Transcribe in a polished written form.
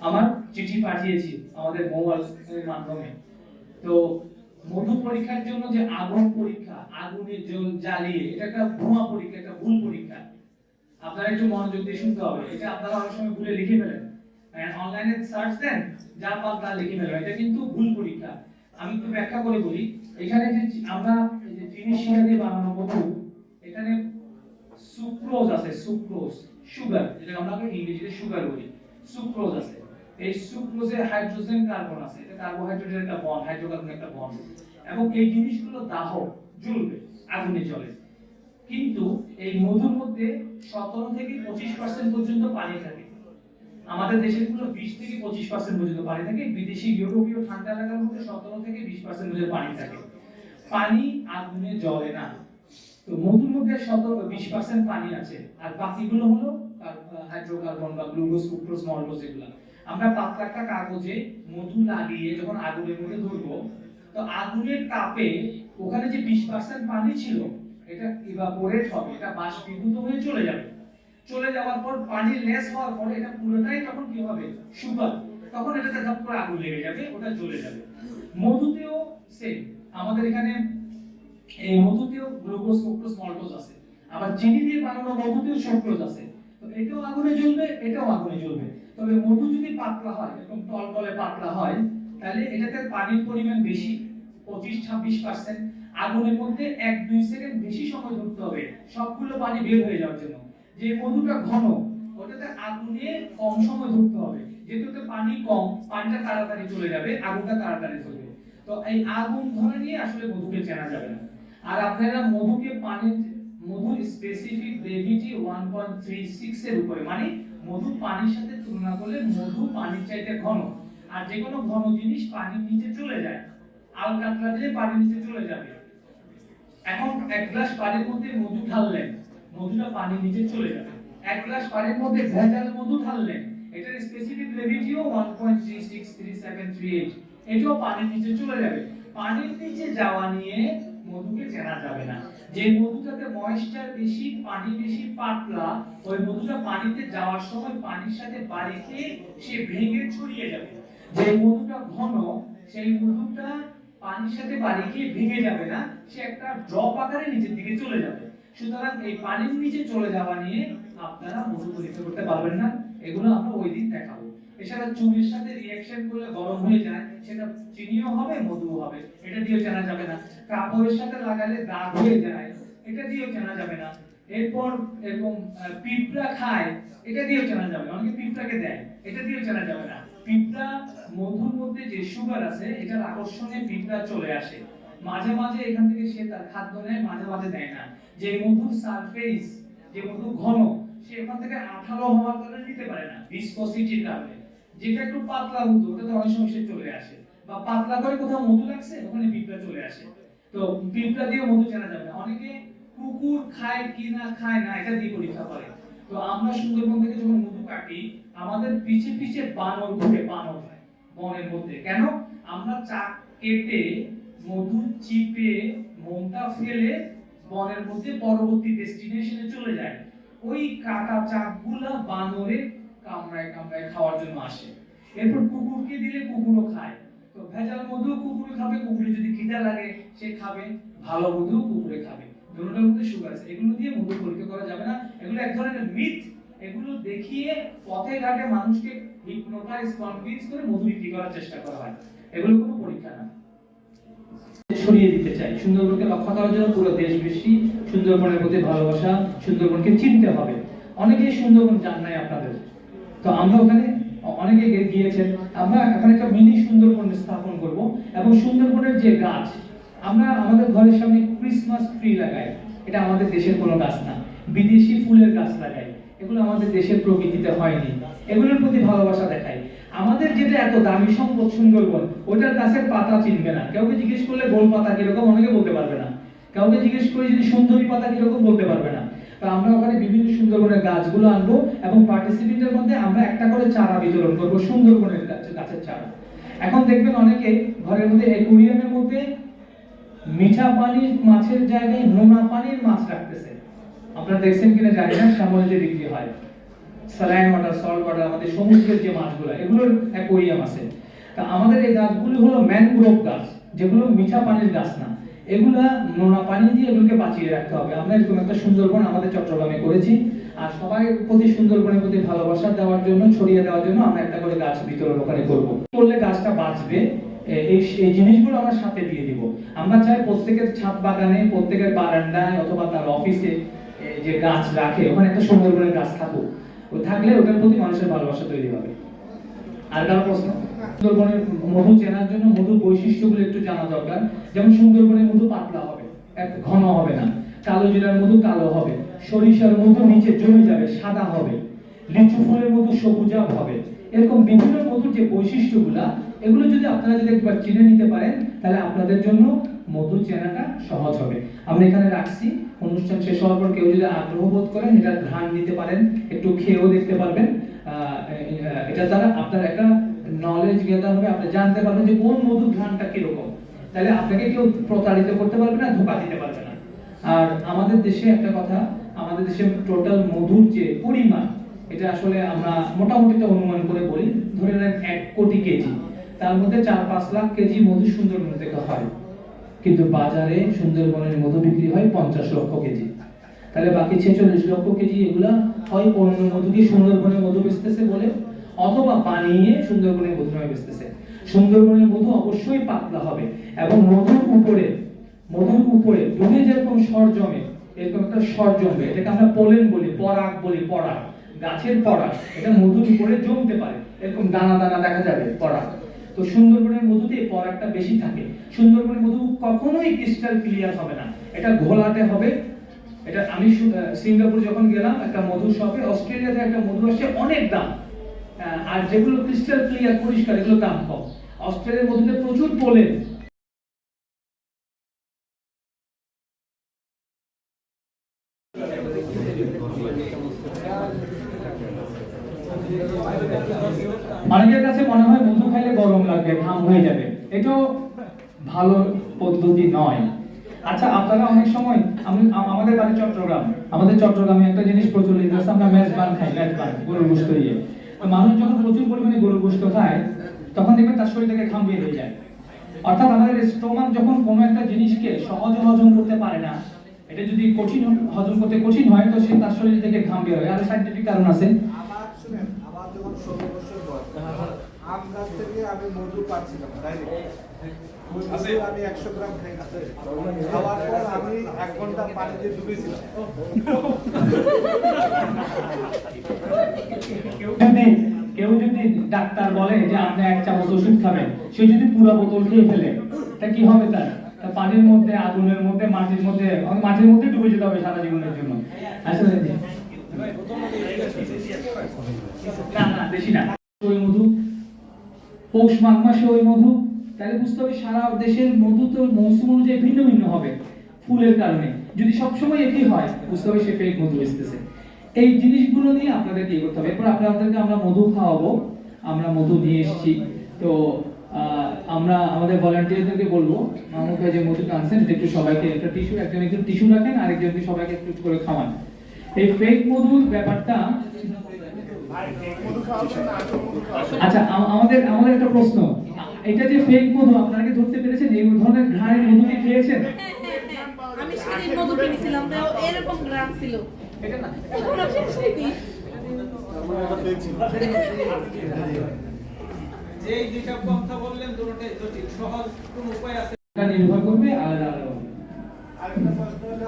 আমার চিঠি পাঠিয়েছি আমাদের মোবাইলের মাধ্যমে। তো মধু পরীক্ষার জন্য যে আগুন পরীক্ষা, আগুনে জ্বালিয়ে, এটা একটা ভুয়া পরীক্ষা, একটা ভুল পরীক্ষা। আপনারা একটু মনোযোগ দিয়ে শুনতে হবে। এটা আপনারা অনেক সময় ভুলে লিখে ফেলেন, অনলাইনে সার্চ দেন, যা পান তা লিখে ফেলেন। এটা কিন্তু ভুল পরীক্ষা। আমি একটু ব্যাখ্যা করে বলি। এখানে যে আমরা এই যে চিনি শিরা দিয়ে বানানো মধু, এখানে সুক্রোজ আছে, সুক্রোজ, সুগার, যেটা আমরা ইংরেজিতে সুগার বলি, সুক্রোজ আছে। এই সুক্রোজে হাইড্রোজেন কার্বন আছে, এটা কার্বোহাইড্রেটের একটা বন্ড, হাইড্রোকার্বনের একটা বন্ড, এবং এই জিনিসগুলো দাহক, জ্বলবে, আগুনে জ্বলে। কিন্তু এই মধুর মধ্যে 17 থেকে 25% পর্যন্ত পানি থাকে। আমাদের দেশের গুলো 20 থেকে 25% পর্যন্ত পানি থাকে। বিদেশি ইউরোপীয় ঠান্ডা এলাকার মধ্যে 17 থেকে 20% পর্যন্ত পানি থাকে। পানি আগুনে জ্বলে না। তো মধুর মধ্যে 20% পানি আছে, আর বাকিগুলো হলো হাইড্রোকার্বন বা গ্লুকোজ, ফ্রুক্টোজ, মল্টোজ, এগুলো। আমরা পাতলা একটা কাগজে মধু লাগিয়ে যখন আগুনের মধ্যে ধরবো, তো আগুনের তাপে ওখানে যে 20% পানি ছিল, এটা ইভাপোরেট হবে, এটা বাষ্পীভূত হয়ে চলে যাবে। চলে যাওয়ার পর পানি লেস হওয়ার পরে এটা পুরোটাই তখন কি হবে, সুগার। তখন এটাতে ধাপ করে আগুন লেগে যাবে, ওটা জ্বলে যাবে। মধুতেও সেম। আমাদের এখানে এই মধুতেও গ্লুকোজ, ফ্রুক্টোজ, মল্টোজ আছে। আবার চিনি দিয়ে বানানো মধুতেও সুক্রোজ আছে। তো এটাও আগুনে জ্বলবে, এটাও আগুনে জ্বলবে। তবে মধু যদি পাতলা হয়, এরকম টলটলে পাতলা হয়, তাহলে এটাতে পানির পরিমাণ বেশি, 25-26%। আগুনের মধ্যে 1-2 সেকেন্ড বেশি সময় ধরতে হবে সবগুলো পানি বের হয়ে যাওয়ার জন্য। যে মধুটা ঘন, ওটাতে আগুনে কম সময় ধরতে হবে, যেহেতু পানি কম, পানিটা তাড়াতাড়ি চলে যাবে, আগুনটা তাড়াতাড়ি জ্বলবে। তো এই আগুন ধরে নিয়ে আসলে মধুকে চেনা যাবে না। আর আপনারা মধুকে মধুর স্পেসিফিক গ্রেভিটি 1.36 এর উপরে, মানে মধু পানির সাথে তুলনা করলে মধু পানির চাইতে ঘন। আর যে কোনো ঘন জিনিস পানির নিচে চলে যায়, আলকাতরা দিলে পানির নিচে চলে যাবে। এখন 1 গ্লাস পানির মধ্যে মধু ঢাললেন, মধুটা পানির নিচে চলে যাবে। 1 গ্লাস পানির মধ্যে ভেজাল মধু ঢাললেন, এটার স্পেসিফিক গ্রেভিটিও 1.363738, এটাও পানির নিচে চলে যাবে। পানির নিচে যাওয়া নিয়ে মধুকে চেনা যাবে না। যে মধুটাতে ময়েশ্চার বেশি, পানি বেশি, পাতলা, ওই মধুটা পানিতে যাওয়ার সময় পানির সাথে বাড়িতে সে ভেঙে ছড়িয়ে যাবে। যে মধুটা ঘন, সেই মধুটা পানির সাথে পানি গিয়ে ভেঙে যাবে না, সে একটা ড্রপ আকারে নিচের দিকে চলে যাবে। সুতরাং এই পানির নিচে চলে যাওয়া নিয়ে আপনারা মধু পরীক্ষা করতে পারবেন না, এগুলো আমরা ওই দিন দেখাবো। এছাড়া চুনের সাথে রিঅ্যাকশন করলে গরম হয়ে যায়, সেটা চিনিও হবে, মধুও হবে, এটা দিয়েও জানা যাবে না। কাপড়ের সাথে লাগালে দাগ হয়ে যায়, এটা দিয়েও জানা যাবে না। এরপর এরকম পিঁপড়া খায়, এটা দিয়েও জানা যাবে না, অনেকে পিঁপড়াকে দেয়, এটা দিয়েও জানা যাবে না। পিঁপড়া, মধুর মধ্যে যে সুগার আছে, এটার আকর্ষণে পিঁপড়া চলে আসে। মাঝে মাঝে এখান থেকে সে তার খাদ্য নেয়, মাঝে মাঝে দেয় না। যে মধুর সারফেস, যে মধু ঘন, সে এখান থেকে আঠালো হওয়ার কারণে নিতে পারে না, ভিসকসিটির কারণে। যেটা একটু পাতলা মধু, ওটাতে অনেক সময় সে চলে আসে, বা পাতলা করে কোথাও মধু লাগছে, ওখানে পিঁপড়া চলে আসে। তো পিঁপড়া দিয়ে মধু চেনা যাবে না। অনেকে কুকুর খায় কি না খায় না, এটা দিয়ে পরীক্ষা করে। তো আমরা সুন্দরবন থেকে যখন মধু কাটি, আমাদের পিছে পিছে বানর ঘুরে, বানর বনের মধ্যে। কেন? আমরা চাক কেটে মধু চিপে মোমটা ফেলে বনের মধ্যে পরবর্তী ডেস্টিনেশনে চলে যায়। ওই কাটা চাকগুলা বানরে কামড়ায় কামড়ায় খাওয়ার জন্য আসে। এরপর কুকুরকে দিলে কুকুরও খায়। তো ভেজাল মধু কুকুরে খাবে, কুকুরে যদি খিদা লাগে সে খাবে, ভালো মধু কুকুরে খাবে। দুটোর মধ্যে সুগার আছে, এগুলো দিয়ে মধু পরীক্ষা করা যাবে না। এগুলো এক ধরনের মিথ। এগুলো দেখিয়ে পথে ঘাটে মানুষকে হিপনোটাইজ, কনভিন্স করে মধু বিক্রি করার চেষ্টা করা হয়। এগুলো কোনো পরীক্ষা না। ছড়িয়ে দিতে চাই, সুন্দরবনকে রক্ষা করার জন্য পুরো দেশবাসী সুন্দরবনের প্রতি ভালোবাসা, সুন্দরবনকে চিনতে হবে। অনেকেই সুন্দরবন জান নাই আপনাদের, তো আমরা ওখানে অনেকে গিয়েছেন। আমরা এখন একটা মিনি সুন্দরবন স্থাপন করব, এবং সুন্দরবনের যে গাছ, আমরা আমাদের ঘরের সামনে ক্রিসমাস ট্রি লাগাই, এটা আমাদের দেশের কোনো গাছ না। বিদেশি ফুলের গাছ লাগাই, এগুলো আমাদের দেশের প্রকৃতিতে হয়নি। এগুলোর প্রতি ভালোবাসা দেখাই। আমাদের যেটা এত দামি সম্পদ সুন্দরবন, ওটার গাছের পাতা চিনবে না। কাউকে জিজ্ঞেস করলে গোল পাতা কিরকম, অনেকে বলতে পারবে না। কাউকে জিজ্ঞেস করে যদি সুন্দরী পাতা কিরকম, বলতে পারবে না। তো আমরা ওখানে বিভিন্ন সুন্দরবনের গাছগুলো আনবো, এবং পার্টিসিপেন্টের মধ্যে আমরা একটা করে চারা বিতরণ করবো, সুন্দরবনের গাছের চারা। এখন দেখবেন অনেকে ঘরের মধ্যে অ্যাকুয়ারিয়ামের মধ্যে মিঠা পানির মাছের জায়গায় নোনা পানির মাছ রাখতেছে। আপনারা দেখছেন কিনা জানি না, শ্যামল যে বিক্রি হয়, স্যালাইন ওয়াটার, সল্ট ওয়াটার, আমাদের সমুদ্রের যে মাছগুলো, এগুলোর অ্যাকোয়ারিয়াম আছে। তা আমাদের এই গাছগুলি হলো ম্যানগ্রোভ গাছ, যেগুলো মিঠা পানির গাছ না। এগুলা নোনা পানি দিয়ে এগুলোকে বাঁচিয়ে রাখতে হবে। আমরা এরকম একটা সুন্দরবন আমাদের চট্টগ্রামে করেছি, আর সবাই প্রতি সুন্দরবনের প্রতি ভালোবাসা দেওয়ার জন্য, ছড়িয়ে দেওয়ার জন্য আমরা একটা করে গাছ বিতরণ ওখানে করব। করলে গাছটা বাঁচবে, এই জিনিসগুলো আমরা সাথে দিয়ে দিব। আমরা চাই প্রত্যেকের ছাদ বাগানে, প্রত্যেকের বারান্দায় অথবা তার অফিসে যে গাছ রাখে, ওখানে একটা সুন্দরবনের গাছ থাকুক। ও থাকলে ওটার প্রতি মানুষের ভালোবাসা তৈরি হবে। আর কারো প্রশ্ন? সুন্দরবনের মধু চেনার জন্য মধুর বৈশিষ্ট্যগুলো একটু জানা দরকার। যেমন সুন্দরবনের মধু পাতলা হবে, ঘন হবে না। কালো জিরার মধু কালো হবে, সরিষার মধু নিচে জমে যাবে, সাদা হবে, লিচু ফুলের মধু সবুজাভ হবে। এরকম বিভিন্ন মধুর যে বৈশিষ্ট্যগুলা, এগুলো যদি আপনারা একবার চিনে নিতে পারেন, তাহলে আপনাদের জন্য মধু চেনাটা সহজ হবে। আমরা এখানে রাখছি, অনুষ্ঠান শেষ হওয়ার পর কেউ যদি আগ্রহ বোধ করেন, এটা ঘ্রাণ নিতে পারেন, একটু খেয়েও দেখতে পারবেন। এটা দ্বারা আপনার একটা নলেজ গেদার হবে, আপনি জানতে পারবেন যে কোন মধুর ঘ্রাণটা কিরকম। তাহলে আপনাকে কেউ প্রতারিত করতে পারবে না, ধোঁকা দিতে পারবে না। আর আমাদের দেশে একটা কথা, আমাদের দেশে টোটাল মধুর যে পরিমাণ, এটা আসলে আমরা মোটামুটি একটা অনুমান করে বলি, ধরে নেন 1 কোটি কেজি, তার মধ্যে 4-5 লাখ কেজি মধু সুন্দরবন থেকে হয়। কিন্তু বাজারে সুন্দরবনের মধু বিক্রি হয় 50 লক্ষ কেজি। তাহলে বাকি 46 লক্ষ কেজি এগুলা হয় অন্য মধু দিয়ে সুন্দরবনের মধু বেচতেছে বলে, অথবা বানিয়ে সুন্দরবনের মধু নামে বেচতেছে। সুন্দরবনের মধু অবশ্যই পাতলা হবে, এবং মধুর উপরে ডুবে যেরকম স্বর জমে, এরকম একটা স্বর জমবে। এটাকে আমরা পোলেন বলি, পরাগ বলি, পরাগ, গাছের পরাগ। এটা মধুর উপরে জমতে পারে, এরকম দানা দানা দেখা যাবে পরাগ। তো সুন্দরবনের মধুতে পরাগটা বেশি থাকে। সুন্দরবনের মধু কখনোই ক্রিস্টাল ক্লিয়ার হবে না, এটা ঘোলাটে হবে। এটা আমি সিঙ্গাপুর যখন গেলাম একটা মধু শপে, অস্ট্রেলিয়াতে একটা মধু আসছে অনেক দাম, আর যেগুলো ক্রিস্টাল ক্লিয়ার পরিষ্কার, এগুলো দাম কম। অস্ট্রেলিয়ার মধুতে প্রচুর পোলেন। অনেকের কাছে মনে হয় মধু খাইলে গরম লাগবে, ঘাম হয়ে যাবে, এটাও ভালো পদ্ধতি নয়। আচ্ছা, আপনারা অনেক সময়, আমাদের বাড়ি চট্টগ্রাম, আমাদের চট্টগ্রামে একটা জিনিস প্রচলিত আছে, আমরা মেজবান খাই, মেজবান, গরুর গোশত দিয়ে। মানুষ যখন প্রচুর পরিমাণে গরুর গোশত খায়, তখন দেখবেন তার শরীর থেকে ঘাম বের হয়ে যায়। অর্থাৎ আমাদের স্টোমাক যখন কোনো একটা জিনিসকে সহজে হজম করতে পারে না, এটা যদি হজম করতে কঠিন হয়, তো সে তার শরীর থেকে ঘাম বের হয়। আর সাইন্টিফিক কারণ আছে। আমার যখন 16 বছর বয়স, আম গাছ থেকে আমি মধু পাচ্ছিলাম আমি 100 গ্রাম খাওয়ার পর আমি 1 ঘন্টা পানিতে ডুবেছিলাম। কেউ যদি ডাক্তার বলে যে আপনি 1 চামচ ওষুধ খাবেন, সে যদি পুরো বোতল খেয়ে ফেলে, তা কি হবে? তার পানির মধ্যে, আগুনের মধ্যে, মাটির মধ্যে ডুবে যেতে হবে সারা জীবনের জন্য। আসলে না, বেশি না। ওই মধু পৌষ মাঘ মাসে ওই মধু, তাহলে বুঝতে হবে সারা দেশের মধু তো মৌসুম অনুযায়ী ভিন্ন ভিন্ন হবে ফুলের কারণে। যদি সবসময় একই হয়, বুঝতে হবে সে ফেক মধু বেচতেছে। এই জিনিসগুলো নিয়ে আপনাদেরকে করতে হবে। এরপর আপনাদেরকে আমরা মধু খাওয়াবো, আমরা মধু নিয়ে এসেছি। তো আমরা আমাদের ভলান্টিয়ারদেরকে বলবো, মাহমুদ ভাই যে মধুটা আনছেন, এটা একটু সবাইকে একটা টিস্যু, একজন টিস্যু রাখেন, আরেকজনকে সবাইকে একটু করে খাওয়ান। এই ফেক মধুর ব্যাপারটা, আচ্ছা আমাদের একটা প্রশ্ন, এটা যে ফেক মধু, আপনারা কি ধরতে পেরেছেন? এই ধরনের ঘ্রাণের মধু কি খেয়েছেন? আমি সেদিন মধু কিনেছিলাম, তো এরকম ঘ্রাণ ছিল। এটা না, পুরো শেষই যে যেটা কথা বললেন দুটোটাই জটিল, সহজ কোন উপায় আছে? এটা নির্ভর করবে। আর আরেকটা প্রশ্ন হলো